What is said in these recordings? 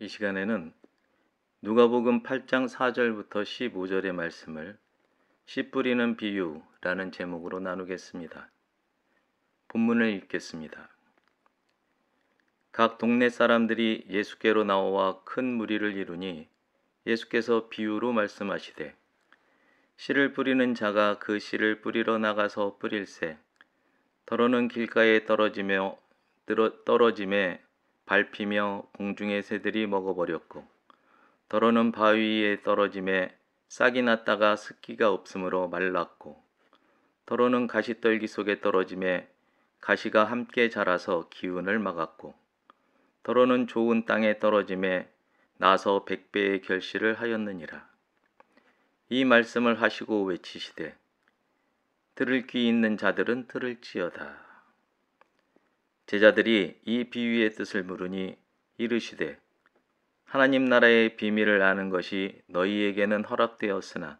이 시간에는 누가복음 8장 4절부터 15절의 말씀을 씨 뿌리는 비유라는 제목으로 나누겠습니다. 본문을 읽겠습니다. 각 동네 사람들이 예수께로 나와 큰 무리를 이루니 예수께서 비유로 말씀하시되 씨를 뿌리는 자가 그 씨를 뿌리러 나가서 뿌릴새 더러는 길가에 떨어짐에 밟히며 공중의 새들이 먹어버렸고 더러는 바위에 떨어짐에 싹이 났다가 습기가 없으므로 말랐고 더러는 가시떨기 속에 떨어짐에 가시가 함께 자라서 기운을 막았고 더러는 좋은 땅에 떨어짐에 나서 100배의 결실을 하였느니라. 이 말씀을 하시고 외치시되 들을 귀 있는 자들은 들을지어다. 제자들이 이 비유의 뜻을 물으니 이르시되 하나님 나라의 비밀을 아는 것이 너희에게는 허락되었으나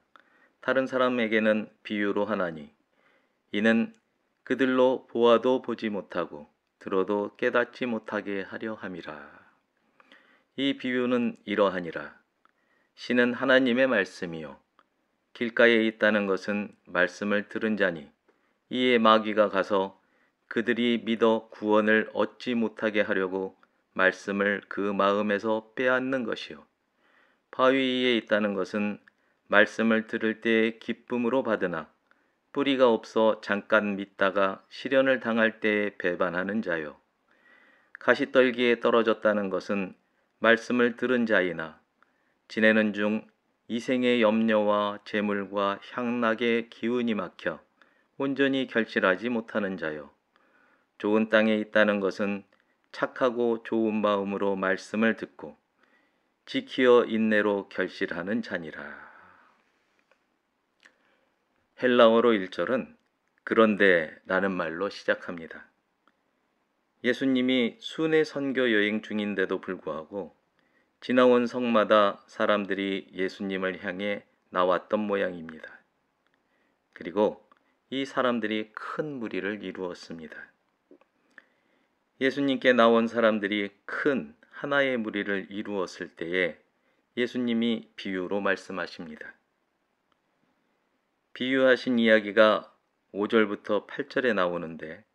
다른 사람에게는 비유로 하나니 이는 그들로 보아도 보지 못하고 들어도 깨닫지 못하게 하려 함이라. 이 비유는 이러하니라. 씨는 하나님의 말씀이요 길가에 있다는 것은 말씀을 들은 자니 이에 마귀가 가서 그들이 믿어 구원을 얻지 못하게 하려고 말씀을 그 마음에서 빼앗는 것이요 바위 위에 있다는 것은 말씀을 들을 때에 기쁨으로 받으나 뿌리가 없어 잠깐 믿다가 시련을 당할 때에 배반하는 자요 가시떨기에 떨어졌다는 것은 말씀을 들은 자이나 지내는 중 이생의 염려와 재물과 향락의 기운이 막혀 온전히 결실하지 못하는 자요 좋은 땅에 있다는 것은 착하고 좋은 마음으로 말씀을 듣고 지키어 인내로 결실하는 자니라. 헬라어로 1절은 그런데 라는 말로 시작합니다. 예수님이 순회 선교 여행 중인데도 불구하고 지나온 성마다 사람들이 예수님을 향해 나왔던 모양입니다. 그리고 이 사람들이 큰 무리를 이루었습니다. 예수님께 나온 사람들이 큰 하나의 무리를 이루었을 때에 예수님이 비유로 말씀하십니다. 비유하신 이야기가 5절부터 8절에 나오는데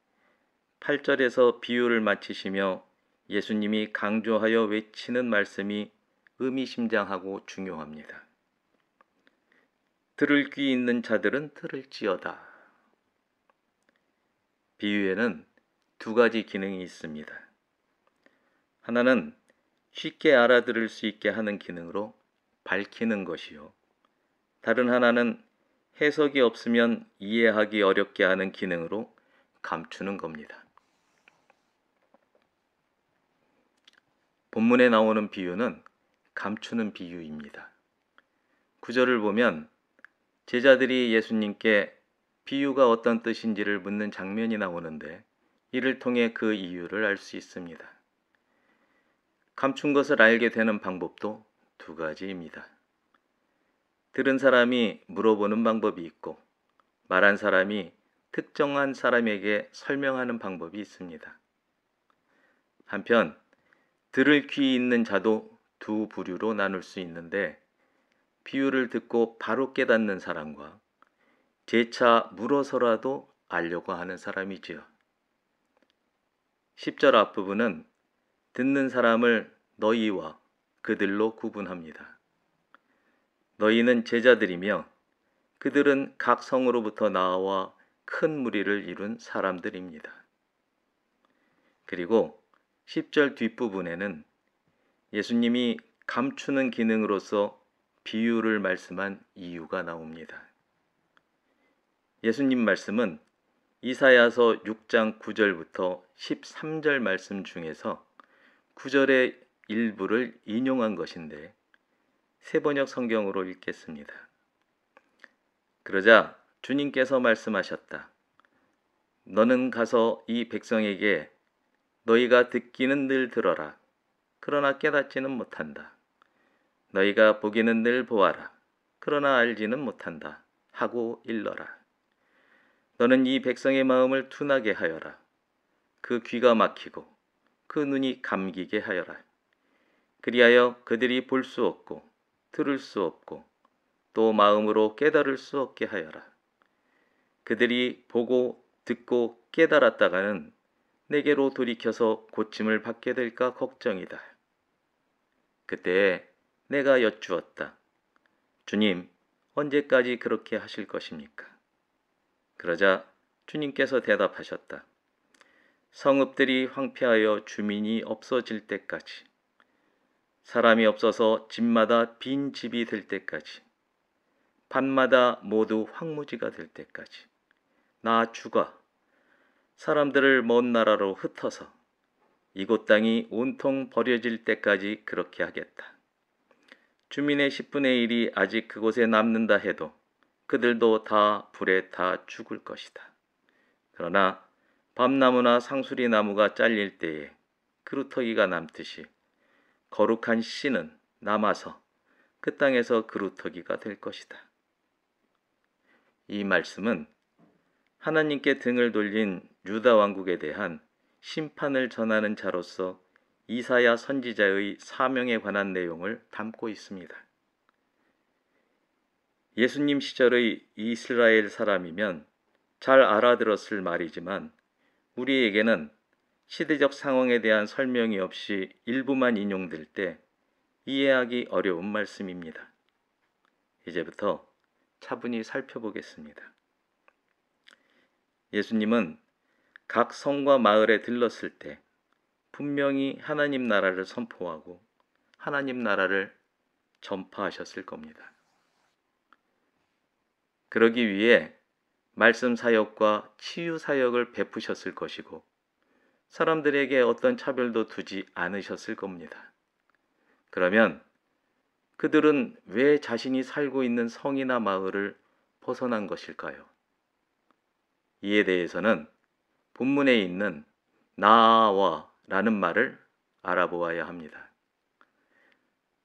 8절에서 비유를 마치시며 예수님이 강조하여 외치는 말씀이 의미심장하고 중요합니다. 들을 귀 있는 자들은 들을지어다. 비유에는 두 가지 기능이 있습니다. 하나는 쉽게 알아들을 수 있게 하는 기능으로 밝히는 것이요. 다른 하나는 해석이 없으면 이해하기 어렵게 하는 기능으로 감추는 겁니다. 본문에 나오는 비유는 감추는 비유입니다. 9절을 보면 제자들이 예수님께 비유가 어떤 뜻인지를 묻는 장면이 나오는데 이를 통해 그 이유를 알 수 있습니다. 감춘 것을 알게 되는 방법도 두 가지입니다. 들은 사람이 물어보는 방법이 있고 말한 사람이 특정한 사람에게 설명하는 방법이 있습니다. 한편 들을 귀 있는 자도 두 부류로 나눌 수 있는데 비유를 듣고 바로 깨닫는 사람과 재차 물어서라도 알려고 하는 사람이지요. 10절 앞부분은 듣는 사람을 너희와 그들로 구분합니다. 너희는 제자들이며 그들은 각 성으로부터 나와 큰 무리를 이룬 사람들입니다. 그리고 10절 뒷부분에는 예수님이 감추는 기능으로서 비유를 말씀한 이유가 나옵니다. 예수님 말씀은 이사야서 6장 9절부터 13절 말씀 중에서 9절의 일부를 인용한 것인데 세번역 성경으로 읽겠습니다. 그러자 주님께서 말씀하셨다. 너는 가서 이 백성에게 너희가 듣기는 늘 들어라. 그러나 깨닫지는 못한다. 너희가 보기는 늘 보아라. 그러나 알지는 못한다. 하고 일러라. 너는 이 백성의 마음을 둔하게 하여라. 그 귀가 막히고 그 눈이 감기게 하여라. 그리하여 그들이 볼 수 없고 들을 수 없고 또 마음으로 깨달을 수 없게 하여라. 그들이 보고 듣고 깨달았다가는 내게로 돌이켜서 고침을 받게 될까 걱정이다. 그때 내가 여쭈었다. 주님, 언제까지 그렇게 하실 것입니까? 그러자 주님께서 대답하셨다. 성읍들이 황폐하여 주민이 없어질 때까지, 사람이 없어서 집마다 빈 집이 될 때까지, 밤마다 모두 황무지가 될 때까지, 나 주가 사람들을 먼 나라로 흩어서 이곳 땅이 온통 버려질 때까지 그렇게 하겠다. 주민의 10분의 1이 아직 그곳에 남는다 해도 그들도 다 불에 다 죽을 것이다. 그러나 밤나무나 상수리 나무가 잘릴 때에 그루터기가 남듯이 거룩한 씨는 남아서 그 땅에서 그루터기가 될 것이다. 이 말씀은 하나님께 등을 돌린 유다 왕국에 대한 심판을 전하는 자로서 이사야 선지자의 사명에 관한 내용을 담고 있습니다. 예수님 시절의 이스라엘 사람이면 잘 알아들었을 말이지만 우리에게는 시대적 상황에 대한 설명이 없이 일부만 인용될 때 이해하기 어려운 말씀입니다. 이제부터 차분히 살펴보겠습니다. 예수님은 각 성과 마을에 들렀을 때 분명히 하나님 나라를 선포하고 하나님 나라를 전파하셨을 겁니다. 그러기 위해 말씀 사역과 치유 사역을 베푸셨을 것이고 사람들에게 어떤 차별도 두지 않으셨을 겁니다. 그러면 그들은 왜 자신이 살고 있는 성이나 마을을 벗어난 것일까요? 이에 대해서는 본문에 있는 나와 라는 말을 알아보아야 합니다.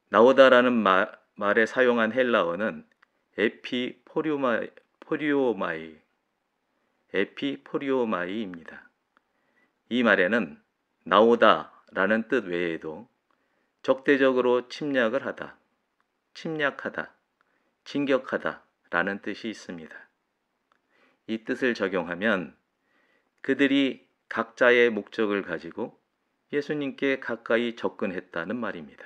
나오다라는 말에 사용한 헬라어는 에피포리오마이입니다. 이 말에는 나오다라는 뜻 외에도 적대적으로 침략을 하다, 침략하다, 진격하다라는 뜻이 있습니다. 이 뜻을 적용하면 그들이 각자의 목적을 가지고 예수님께 가까이 접근했다는 말입니다.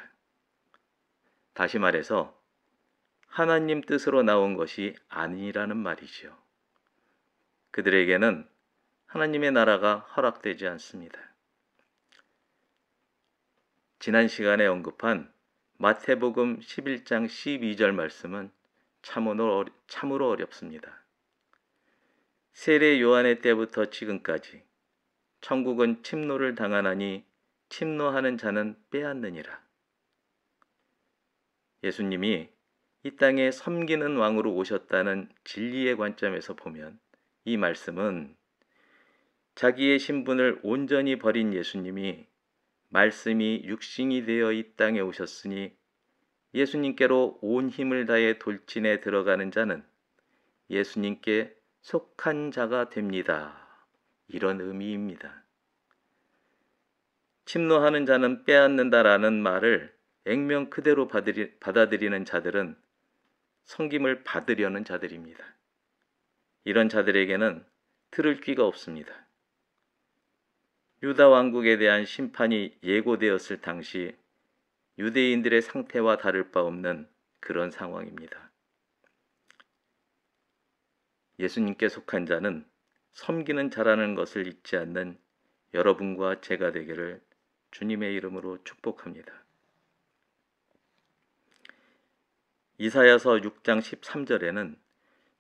다시 말해서 하나님 뜻으로 나온 것이 아니라는 말이지요. 그들에게는 하나님의 나라가 허락되지 않습니다. 지난 시간에 언급한 마태복음 11장 12절 말씀은 참으로 어렵습니다. 세례 요한의 때부터 지금까지 천국은 침노를 당하나니 침노하는 자는 빼앗느니라. 예수님이 이 땅에 섬기는 왕으로 오셨다는 진리의 관점에서 보면 이 말씀은 자기의 신분을 온전히 버린 예수님이 말씀이 육신이 되어 이 땅에 오셨으니 예수님께로 온 힘을 다해 돌진해 들어가는 자는 예수님께 속한 자가 됩니다. 이런 의미입니다. 침노하는 자는 빼앗는다라는 말을 액면 그대로 받아들이는 자들은 섬김을 받으려는 자들입니다. 이런 자들에게는 들을 귀가 없습니다. 유다 왕국에 대한 심판이 예고되었을 당시 유대인들의 상태와 다를 바 없는 그런 상황입니다. 예수님께 속한 자는 섬기는 자라는 것을 잊지 않는 여러분과 제가 되기를 주님의 이름으로 축복합니다. 이사야서 6장 13절에는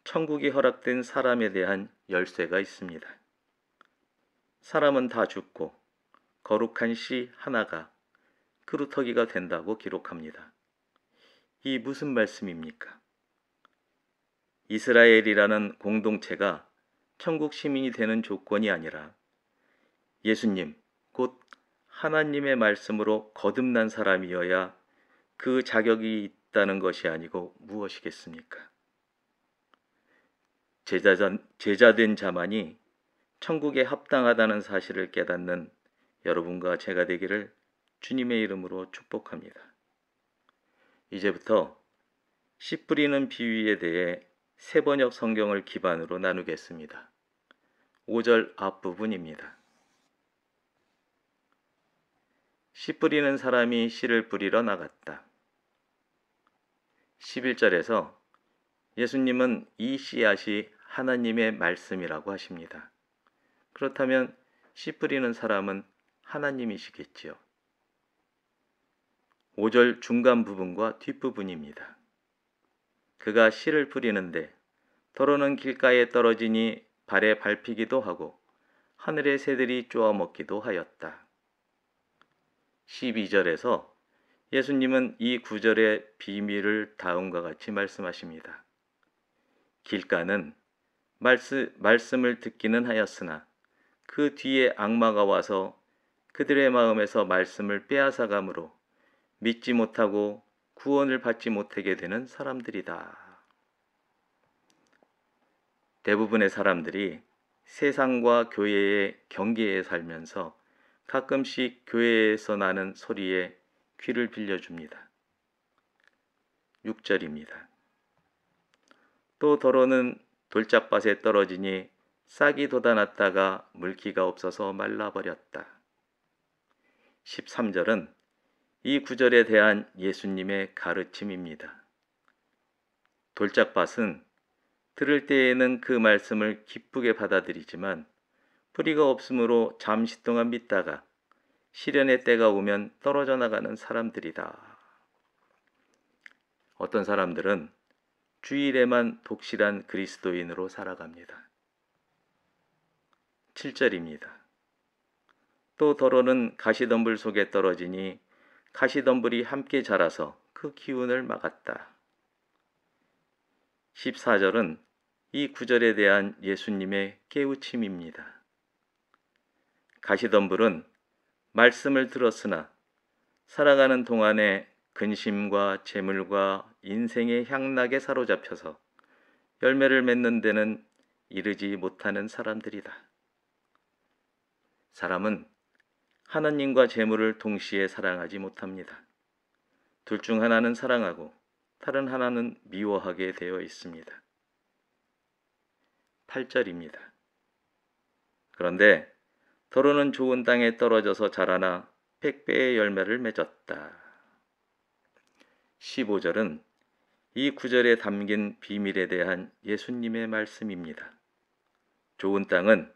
천국이 허락된 사람에 대한 열쇠가 있습니다. 사람은 다 죽고 거룩한 씨 하나가 그루터기가 된다고 기록합니다. 이 무슨 말씀입니까? 이스라엘이라는 공동체가 천국 시민이 되는 조건이 아니라 예수님, 곧 하나님의 말씀으로 거듭난 사람이어야 그 자격이 있다는 것이 아니고 무엇이겠습니까? 제자된 자만이 천국에 합당하다는 사실을 깨닫는 여러분과 제가 되기를 주님의 이름으로 축복합니다. 이제부터 씨 뿌리는 비유에 대해 세번역 성경을 기반으로 나누겠습니다. 5절 앞부분입니다. 씨 뿌리는 사람이 씨를 뿌리러 나갔다. 11절에서 예수님은 이 씨앗이 하나님의 말씀이라고 하십니다. 그렇다면 씨 뿌리는 사람은 하나님이시겠지요. 5절 중간 부분과 뒷부분입니다. 그가 씨를 뿌리는데 더러는 길가에 떨어지니 발에 밟히기도 하고 하늘의 새들이 쪼아 먹기도 하였다. 12절에서 예수님은 이 구절의 비밀을 다음과 같이 말씀하십니다. 길가는 말씀을 듣기는 하였으나 그 뒤에 악마가 와서 그들의 마음에서 말씀을 빼앗아가므로 믿지 못하고 구원을 받지 못하게 되는 사람들이다. 대부분의 사람들이 세상과 교회의 경계에 살면서 가끔씩 교회에서 나는 소리에 귀를 빌려줍니다. 6절입니다. 또 더러는 돌짝밭에 떨어지니 싹이 돋아났다가 물기가 없어서 말라버렸다. 13절은 이 구절에 대한 예수님의 가르침입니다. 돌짝밭은 들을 때에는 그 말씀을 기쁘게 받아들이지만 뿌리가 없으므로 잠시 동안 믿다가 시련의 때가 오면 떨어져 나가는 사람들이다. 어떤 사람들은 주일에만 독실한 그리스도인으로 살아갑니다. 7절입니다. 또 더러는 가시덤불 속에 떨어지니 가시덤불이 함께 자라서 그 기운을 막았다. 14절은 이 구절에 대한 예수님의 깨우침입니다. 가시덤불은 말씀을 들었으나 살아가는 동안에 근심과 재물과 인생의 향락에 사로잡혀서 열매를 맺는 데는 이르지 못하는 사람들이다. 사람은 하나님과 재물을 동시에 사랑하지 못합니다. 둘 중 하나는 사랑하고 다른 하나는 미워하게 되어 있습니다. 8절입니다. 그런데 더러는 좋은 땅에 떨어져서 자라나 100배의 열매를 맺었다. 15절은 이 구절에 담긴 비밀에 대한 예수님의 말씀입니다. 좋은 땅은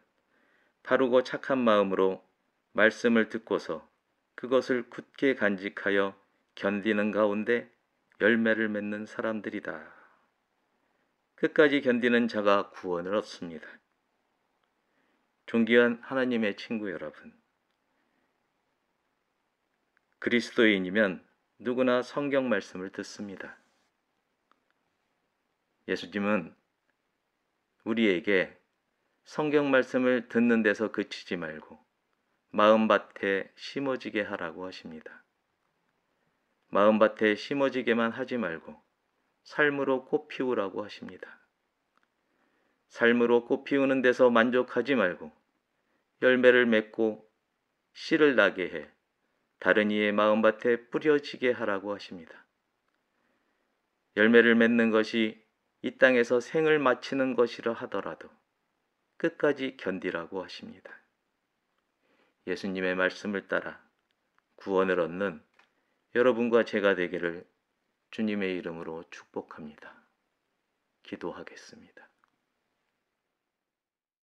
바르고 착한 마음으로 말씀을 듣고서 그것을 굳게 간직하여 견디는 가운데 열매를 맺는 사람들이다. 끝까지 견디는 자가 구원을 얻습니다. 존귀한 하나님의 친구 여러분, 그리스도인이면 누구나 성경 말씀을 듣습니다. 예수님은 우리에게 성경 말씀을 듣는 데서 그치지 말고 마음밭에 심어지게 하라고 하십니다. 마음밭에 심어지게만 하지 말고 삶으로 꽃 피우라고 하십니다. 삶으로 꽃 피우는 데서 만족하지 말고 열매를 맺고 씨를 나게 해 다른 이의 마음밭에 뿌려지게 하라고 하십니다. 열매를 맺는 것이 이 땅에서 생을 마치는 것이라 하더라도 끝까지 견디라고 하십니다. 예수님의 말씀을 따라 구원을 얻는 여러분과 제가 되기를 주님의 이름으로 축복합니다. 기도하겠습니다.